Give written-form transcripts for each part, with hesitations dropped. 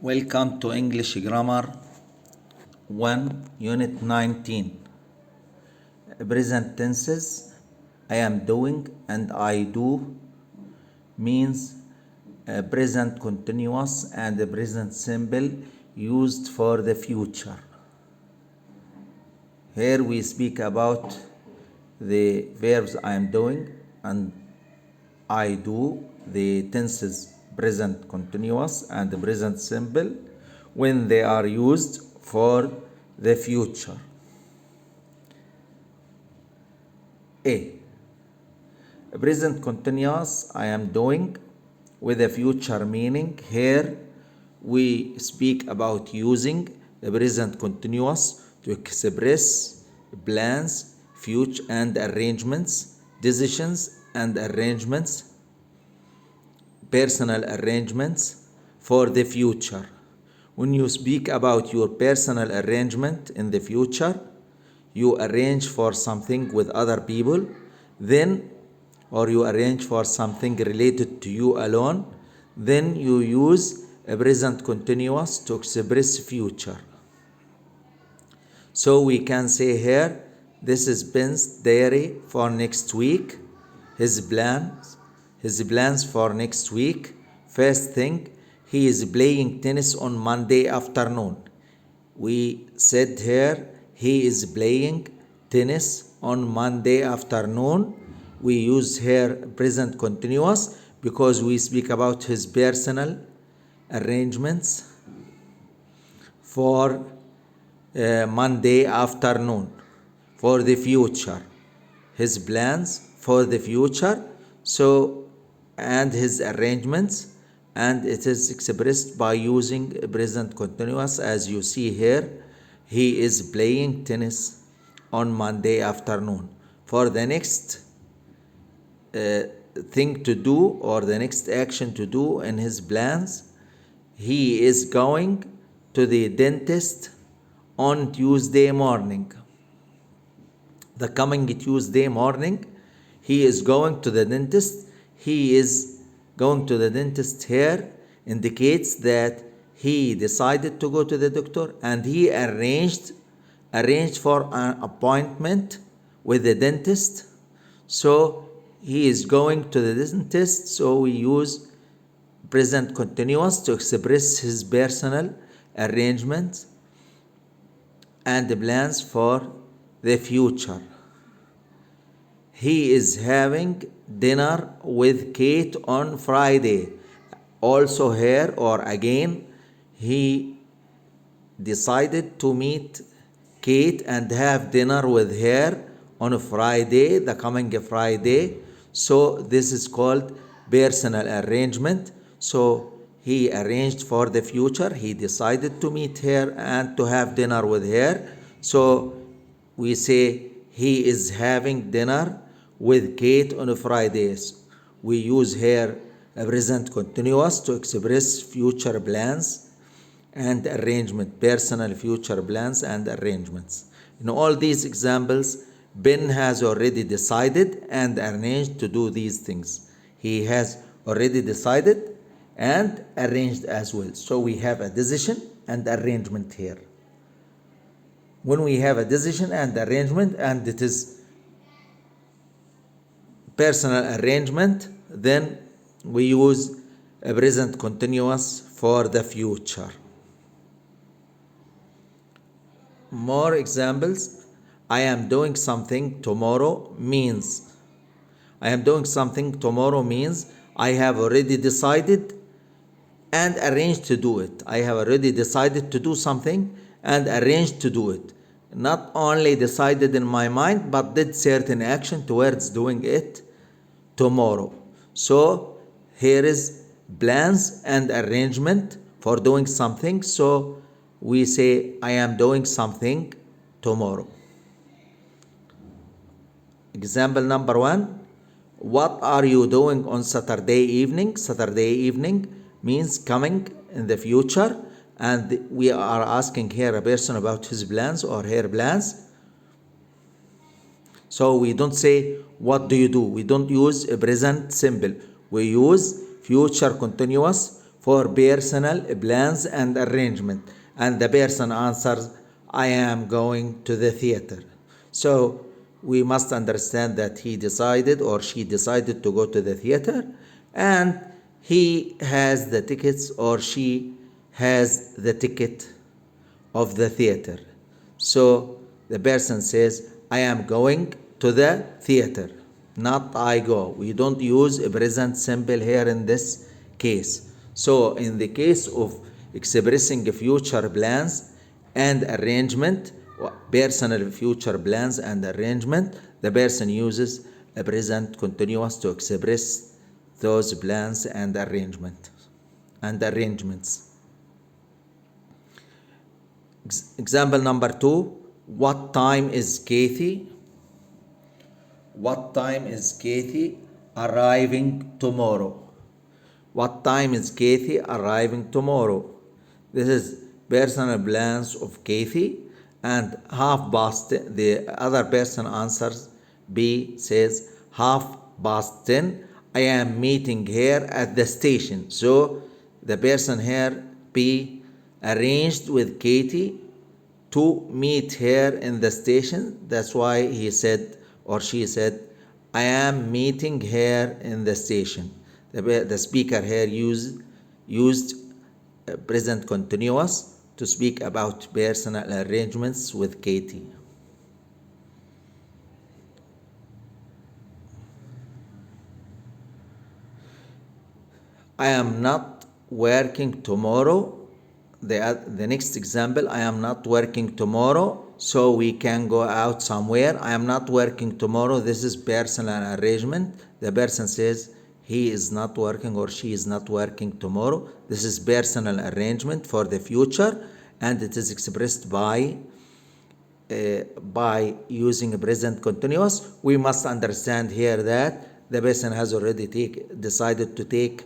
Welcome to English Grammar 1, Unit 19. Present tenses. I am doing and I do means present continuous and the present simple used for the future. Here we speak about the verbs I am doing and I do, the tenses present continuous and the present simple when they are used for the future. A. Present continuous I am doing with a future meaning. Here we speak about using the present continuous to express plans, future and arrangements, decisions and arrangements, personal arrangements for the future. When you speak about your personal arrangement in the future, you arrange for something with other people, or you arrange for something related to you alone, then you use a present continuous to express future. So we can say here, this is Ben's diary for next week, his plans for next week. First thing, he is playing tennis on Monday afternoon. We said here, he is playing tennis on Monday afternoon. We use here present continuous because we speak about his personal arrangements for Monday afternoon for the future, his plans for the future, and his arrangements, and it is expressed by using present continuous. As you see here, he is playing tennis on Monday afternoon. For the next thing to do or the next action to do in his plans, he is going to the dentist on Tuesday morning. The coming Tuesday morning, he is going to the dentist. He is going to the dentist here indicates that he decided to go to the doctor and he arranged for an appointment with the dentist. So he is going to the dentist. So we use present continuous to express his personal arrangements and the plans for the future. He is having dinner with Kate on Friday. Also here or again, he decided to meet Kate and have dinner with her on Friday, the coming Friday. So this is called personal arrangement. So he arranged for the future. He decided to meet her and to have dinner with her. So we say he is having dinner with Kate on Fridays. We use here a present continuous to express future plans and arrangement, personal future plans and arrangements. In all these examples, Ben has already decided and arranged to do these things. He has already decided and arranged as well. So we have a decision and arrangement here. When we have a decision and arrangement and it is personal arrangement, then we use a present continuous for the future. More examples. I am doing something tomorrow means I have already decided and arranged to do it. I have already decided to do something and arranged to do it. Not only decided in my mind, but did certain action towards doing it tomorrow. So here is plans and arrangement for doing something. So we say, I am doing something tomorrow. Example number 1. What are you doing on Saturday evening? Saturday evening means coming in the future. And we are asking here a person about his plans or her plans. So we don't say, what do you do? We don't use a present simple. We use future continuous for personal plans and arrangement. And the person answers, I am going to the theater. So we must understand that he decided or she decided to go to the theater, and he has the tickets or she has the ticket of the theater. So the person says, I am going to the theater, not I go. We don't use a present simple here in this case. So in the case of expressing future plans and arrangement, personal future plans and arrangement, the person uses a present continuous to express those plans and arrangements. Example number 2. What time is Kathy? What time is Kathy arriving tomorrow? What time is Kathy arriving tomorrow? This is personal plans of Kathy, and half past. The other person answers. B says half past 10. I am meeting her at the station. So the person here, B, arranged with Katie to meet her in the station. That's why he said or she said, I am meeting her in the station. The speaker here used present continuous to speak about personal arrangements with Katie. I am not working tomorrow. The next example, I am not working tomorrow, so we can go out somewhere. I am not working tomorrow. This is personal arrangement. The person says he is not working or she is not working tomorrow. This is personal arrangement for the future, and it is expressed by using a present continuous. We must understand here that the person has already decided to take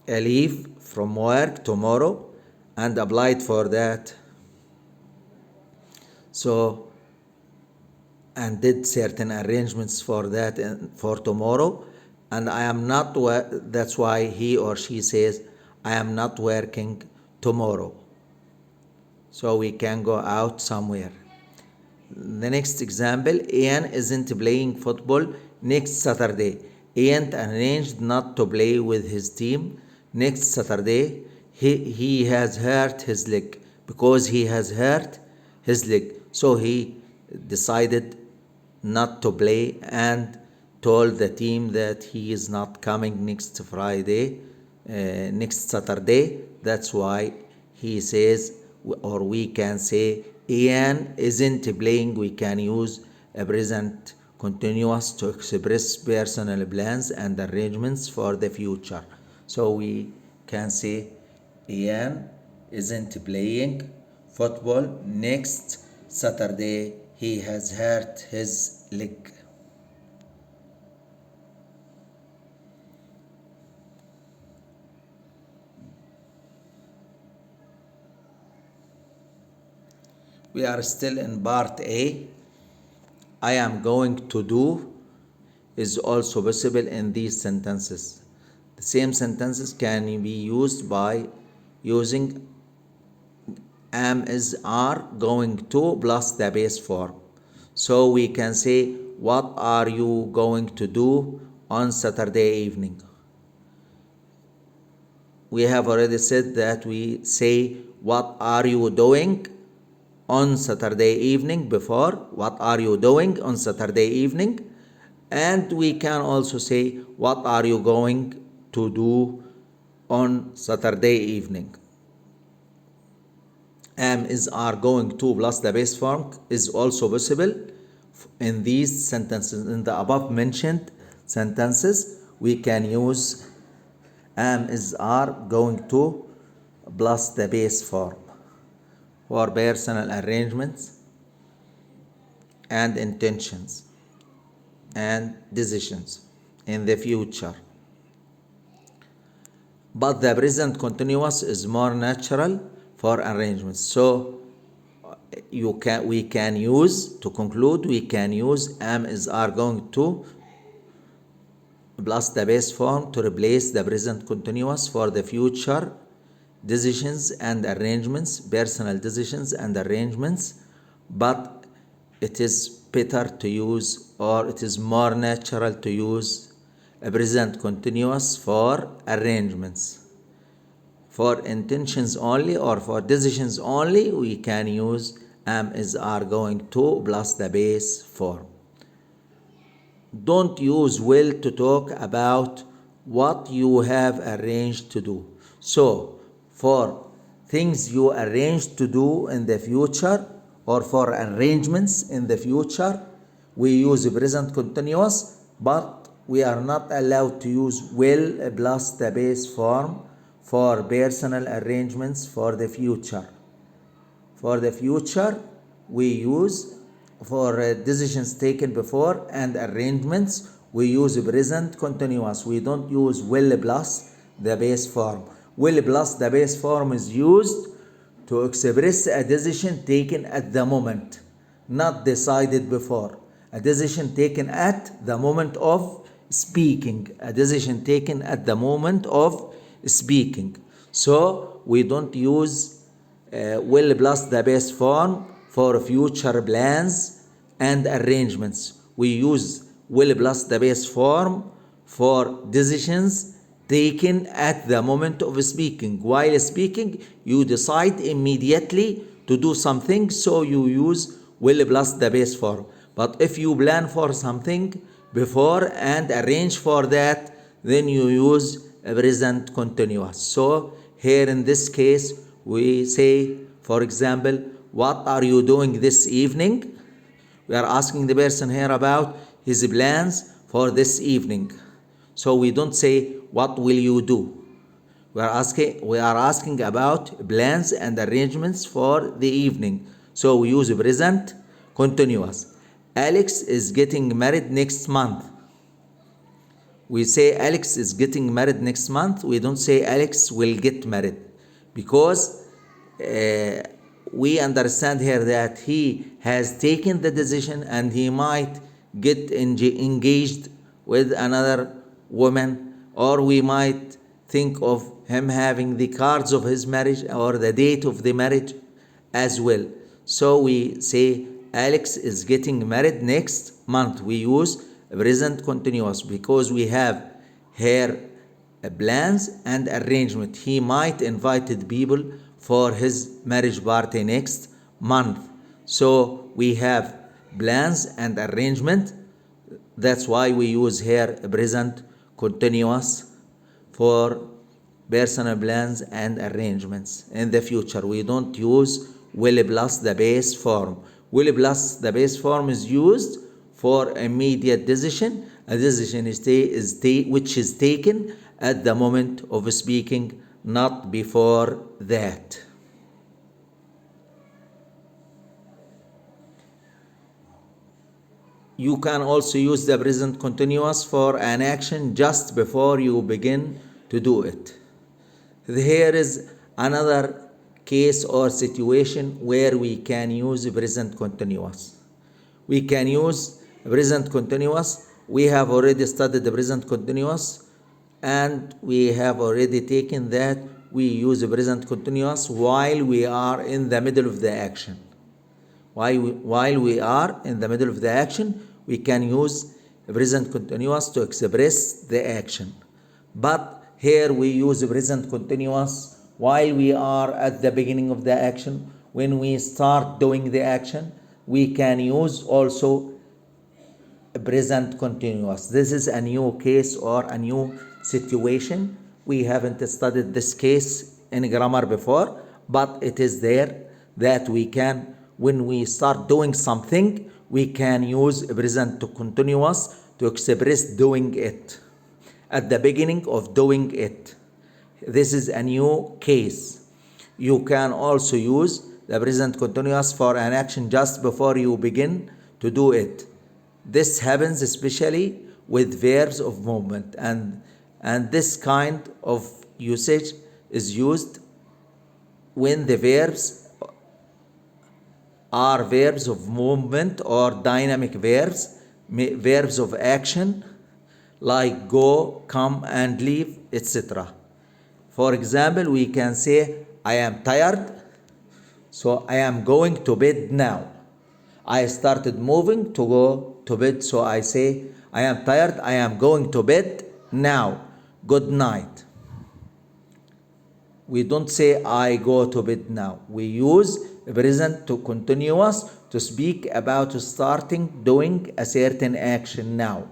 a leave from work tomorrow and applied for that. So, and did certain arrangements for that and for tomorrow. And I am not, that's why he or she says, I am not working tomorrow. So we can go out somewhere. The next example, Ian isn't playing football next Saturday. Ian arranged not to play with his team next Saturday. He has hurt his leg. Because he has hurt his leg, so he decided not to play and told the team that he is not coming next Saturday. That's why he says, or we can say, Ian isn't playing. We can use a present continuous to express personal plans and arrangements for the future. So we can say Ian isn't playing football next Saturday. He has hurt his leg. We are still in part A. I am going to do is also possible in these sentences. The same sentences can be used by using am, is, are, going to plus the base form. So we can say, what are you going to do on Saturday evening? We have already said that we say, what are you doing on Saturday evening before. What are you doing on Saturday evening? And we can also say, what are you going to do on Saturday evening? Am, is, are, going to plus the base form is also possible in these sentences. In the above mentioned sentences, we can use am, is, are, going to plus the base form for personal arrangements and intentions and decisions in the future. But the present continuous is more natural for arrangements. So we can use, to conclude, we can use am, is, are, going to plus the base form to replace the present continuous for the future decisions and arrangements, personal decisions and arrangements, but it is better to use, or it is more natural to use, a present continuous for arrangements. For intentions only or for decisions only, we can use am, is, are, going to plus the base form. Don't use will to talk about what you have arranged to do. So, for things you arrange to do in the future, or for arrangements in the future, we use present continuous, but we are not allowed to use will plus the base form for personal arrangements for the future. For the future, we use, for decisions taken before and arrangements, we use present continuous. We don't use will plus the base form. Will plus the base form is used to express a decision taken at the moment, not decided before. A decision taken at the moment of speaking. A decision taken at the moment of speaking. So we don't use will plus the base form for future plans and arrangements. We use will plus the base form for decisions taken at the moment of speaking. While speaking, you decide immediately to do something, so you use will plus the base form. But if you plan for something before and arrange for that, then you use a present continuous. So here in this case, we say, for example, what are you doing this evening? We are asking the person here about his plans for this evening. So we don't say, what will you do? We are asking about plans and arrangements for the evening. So we use present continuous. Alex is getting married next month. We say Alex is getting married next month. We don't say Alex will get married, because we understand here that he has taken the decision and he might get engaged with another woman, or we might think of him having the cards of his marriage or the date of the marriage as well. So we say Alex is getting married next month. We use present continuous because we have here plans and arrangement. He might invite people for his marriage party next month. So we have plans and arrangement. That's why we use here present continuous for personal plans and arrangements in the future. We don't use will plus the base form. Will plus the base form is used for immediate decision. A decision which is taken at the moment of speaking, not before that. You can also use the present continuous for an action just before you begin to do it. Here is another case or situation where we can use present continuous. We can use present continuous. We have already studied the present continuous, and we have already taken that we use the present continuous while we are in the middle of the action. While we are in the middle of the action, we can use present continuous to express the action. But here we use present continuous while we are at the beginning of the action. When we start doing the action, we can use also present continuous. This is a new case or a new situation. We haven't studied this case in grammar before, but it is there that we can, when we start doing something, we can use present continuous to express doing it at the beginning of doing it. This is a new case. You can also use the present continuous for an action just before you begin to do it. This happens especially with verbs of movement, and this kind of usage is used when the verbs are verbs of movement or dynamic verbs, verbs of action, like go, come, and leave, etc. For example, we can say, I am tired, so I am going to bed now. I started moving to go to bed, so I say, I am tired, I am going to bed now. Good night. We don't say I go to bed now. We use present to continuous to speak about starting doing a certain action now.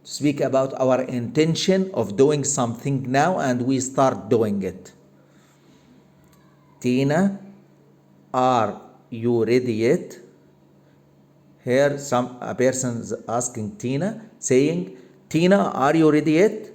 To speak about our intention of doing something now and we start doing it. Tina, are you ready yet? Here a person is asking Tina, saying, Tina, are you ready yet?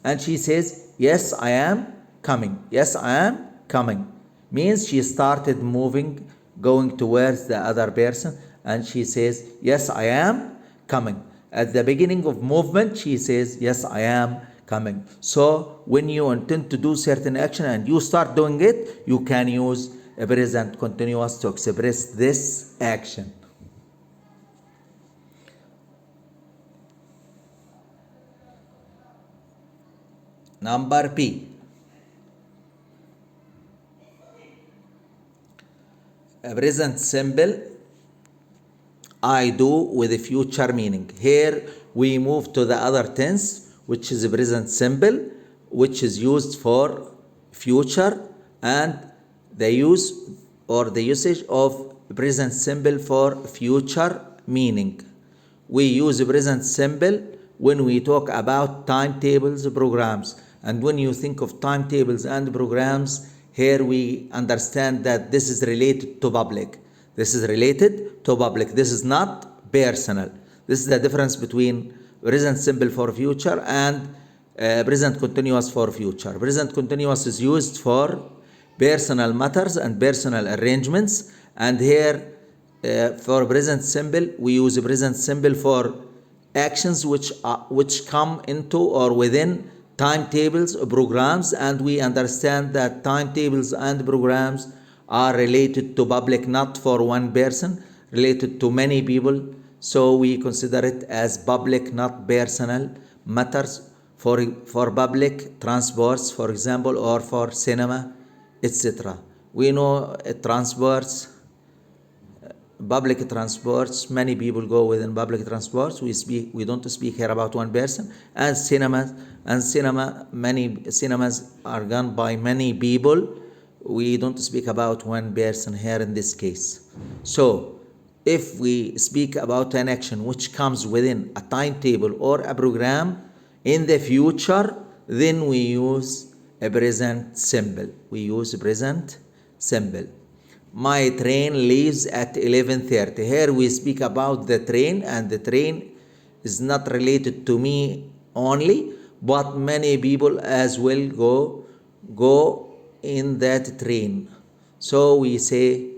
And she says, yes, I am coming. Yes, I am coming. Means she started moving, going towards the other person, and she says, yes, I am coming. At the beginning of movement, she says, yes, I am coming. So when you intend to do certain action and you start doing it, you can use a present continuous to express this action. Number B. A present simple, I do with a future meaning. Here we move to the other tense, which is a present simple, which is used for future, and the use or the usage of present simple for future meaning. We use present simple when we talk about timetables, programs. And when you think of timetables and programs, here we understand that this is related to public. This is related to public. This is not personal. This is the difference between present simple for future and present continuous for future. Present continuous is used for personal matters and personal arrangements. And here for present simple, we use present simple for actions which come into or within timetables, programs, and we understand that timetables and programs are related to public, not for one person, related to many people. So we consider it as public, not personal matters for public transports, for example, or for cinema, etc. We know transports, public transports, many people go within public transports. We don't speak here about one person. And many cinemas are gone by many people. We don't speak about one person here in this case. So if we speak about an action which comes within a timetable or a program in the future, then we use a present simple. We use present simple. My train leaves at 11:30. Here we speak about the train, and the train is not related to me only, but many people as well go in that train. So we say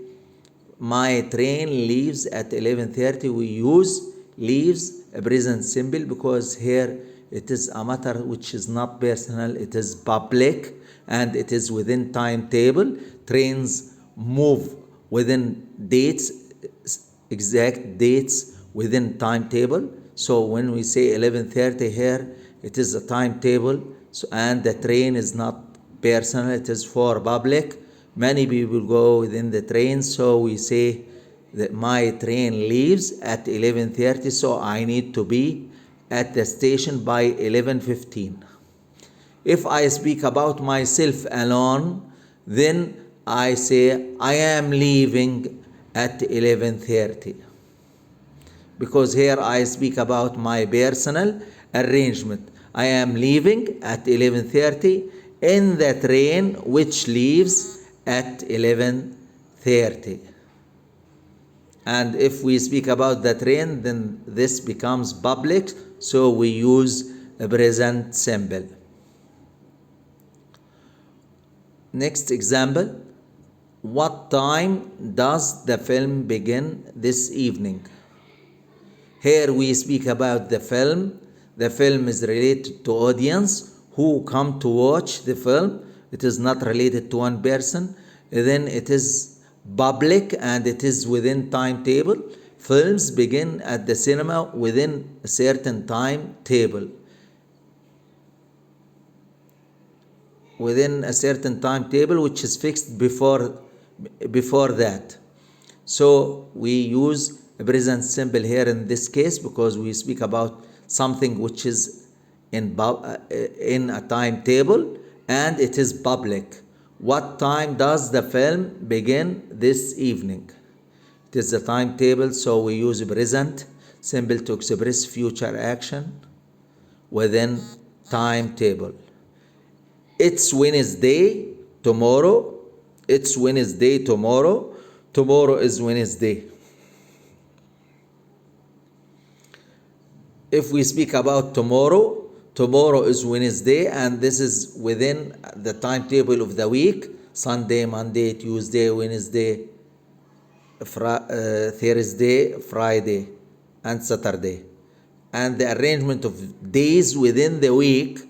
my train leaves at 11:30. We use leaves a present simple because here it is a matter which is not personal, it is public, and it is within timetable. Trains move within dates, exact dates within timetable. So when we say 11:30 here, it is a timetable, and the train is not personal, it is for public. Many people go within the train, so we say that my train leaves at 11:30, so I need to be at the station by 11:15. If I speak about myself alone, then I say I am leaving at 11:30. Because here I speak about my personal arrangement. I am leaving at 11:30 in the train which leaves at 11:30. And if we speak about the train, then this becomes public, so we use a present simple. Next example. What time does the film begin this evening? Here we speak about the film. The film is related to audience who come to watch the film. It is not related to one person. Then it is public and it is within timetable. Films begin at the cinema within a certain timetable. Within a certain timetable which is fixed before that. So we use a present simple here in this case because we speak about something which is in a timetable and it is public. What time does the film begin this evening? It is the timetable, so we use present simple to express future action within timetable. It's Wednesday tomorrow. It's Wednesday tomorrow. Tomorrow is Wednesday. If we speak about tomorrow, tomorrow is Wednesday, and this is within the timetable of the week: Sunday, Monday, Tuesday, Wednesday, Thursday, Friday, and Saturday. And the arrangement of days within the week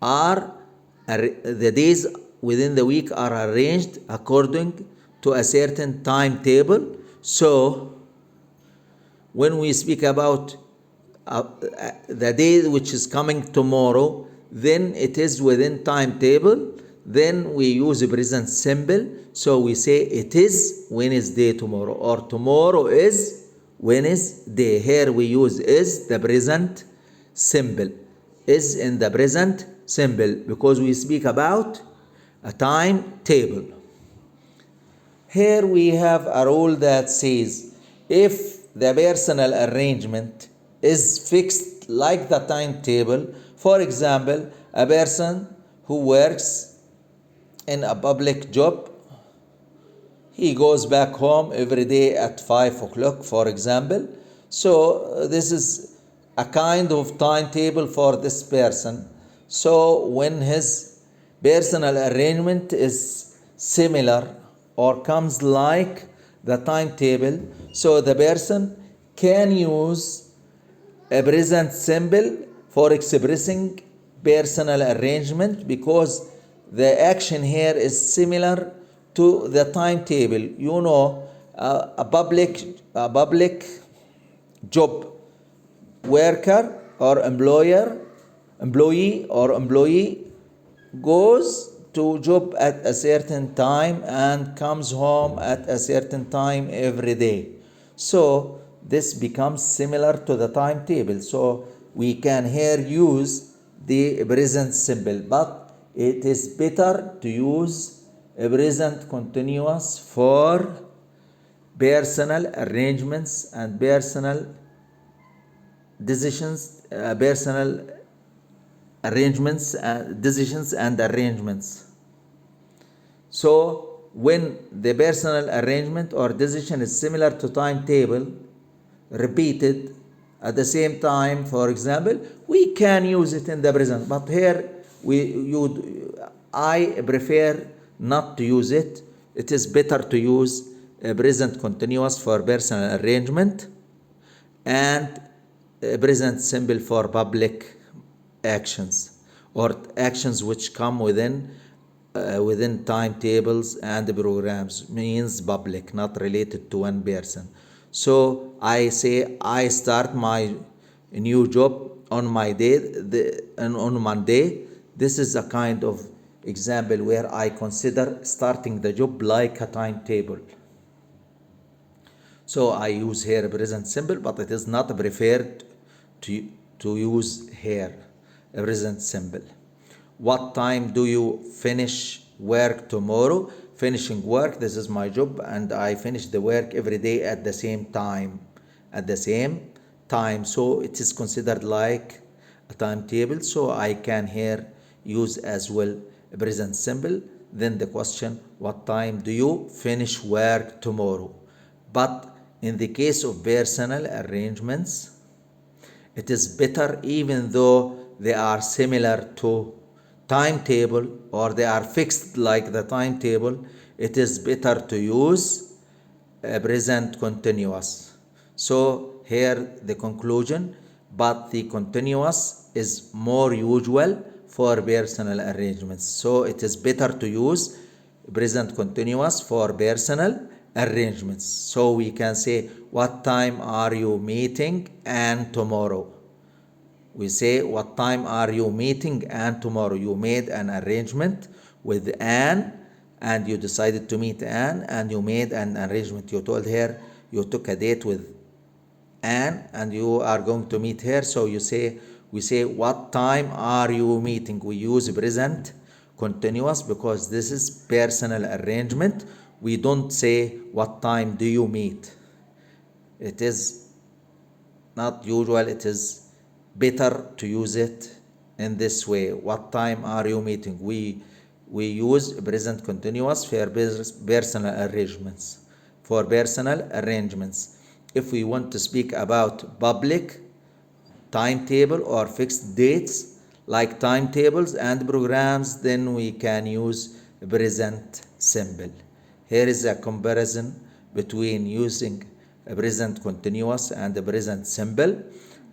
are arranged according to a certain timetable. So when we speak about the day which is coming tomorrow, then it is within timetable. Then we use a present simple, so we say it is Wednesday tomorrow, or tomorrow is Wednesday. Here we use is the present simple, is in the present simple, because we speak about a timetable. Here we have a rule that says if the personal arrangement is fixed like the timetable, for example, a person who works in a public job, he goes back home every day at 5 o'clock, for example. So this is a kind of timetable for this person. So when his personal arrangement is similar or comes like the timetable, so the person can use a present simple for expressing personal arrangement, because the action here is similar to the timetable. You know, a public job worker or employee goes to job at a certain time and comes home at a certain time every day. So this becomes similar to the timetable. So we can here use the present simple, but it is better to use a present continuous for personal arrangements and personal decisions, decisions and arrangements. So when the personal arrangement or decision is similar to timetable, repeated at the same time, for example, we can use it in the present. But here I prefer not to use it. It is better to use a present continuous for personal arrangement and a present simple for public actions or actions which come within timetables and programs, means public, not related to one person. So I say I start my new job on my day, on Monday. This is a kind of example where I consider starting the job like a timetable. So I use here present simple, but it is not preferred to use here a present simple. What time do you finish work tomorrow? Finishing work, this is my job, and I finish the work every day at the same time. So it is considered like a timetable. So I can here use as well a present simple. Then the question, what time do you finish work tomorrow? But in the case of personal arrangements, it is better, even though they are similar to timetable or they are fixed like the timetable, it is better to use a present continuous. So here the conclusion, but the continuous is more usual for personal arrangements. So it is better to use present continuous for personal arrangements. So we can say, what time are you meeting and tomorrow? We say, what time are you meeting and tomorrow? You made an arrangement with Anne and you decided to meet Anne, and you made an arrangement. You told her you took a date with Anne and you are going to meet her. So we say, what time are you meeting? We use present continuous because this is personal arrangement. We don't say, what time do you meet? It is not usual. It is better to use it in this way. What time are you meeting? We use present continuous for personal arrangements. For personal arrangements. If we want to speak about public timetable or fixed dates like timetables and programs, then we can use present simple. Here is a comparison between using a present continuous and a present simple.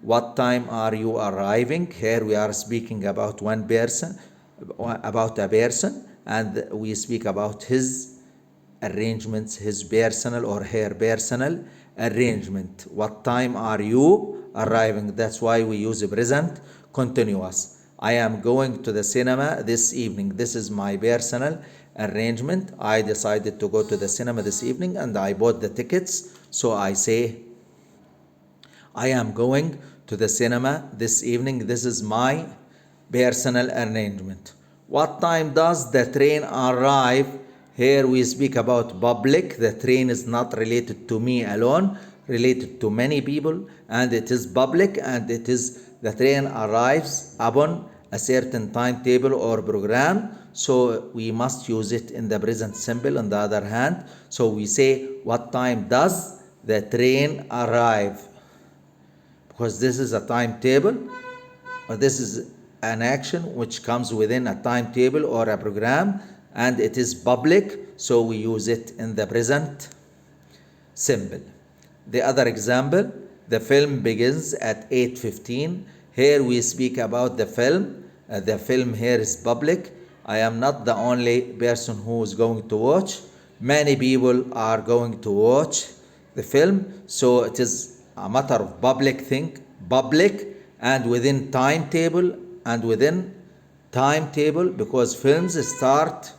What time are you arriving? Here we are speaking about one person, about a person, and we speak about his arrangements, his personal or her personal arrangement. What time are you arriving? That's why we use the present continuous. I am going to the cinema this evening. This is my personal arrangement. I decided to go to the cinema this evening and I bought the tickets. So I say, I am going to the cinema this evening. This is my personal arrangement. What time does the train arrive? Here we speak about public. The train is not related to me alone, related to many people, and it is public, and it is the train arrives upon a certain timetable or program. So we must use it in the present simple on the other hand. So we say, what time does the train arrive? Because this is a timetable, or this is an action which comes within a timetable or a program, and it is public, so we use it in the present simple. The other example, the film begins at 8:15. Here we speak about the film. The film here is public. I am not the only person who is going to watch. Many people are going to watch the film, so it is a matter of public thing, public, and within timetable, because films start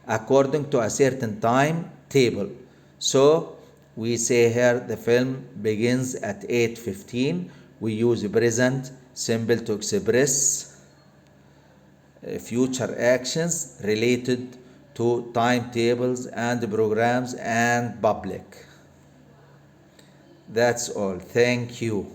according to a certain timetable. So we say here the film begins at 8:15. We use present simple to express future actions related to timetables and programs and public. That's all. Thank you.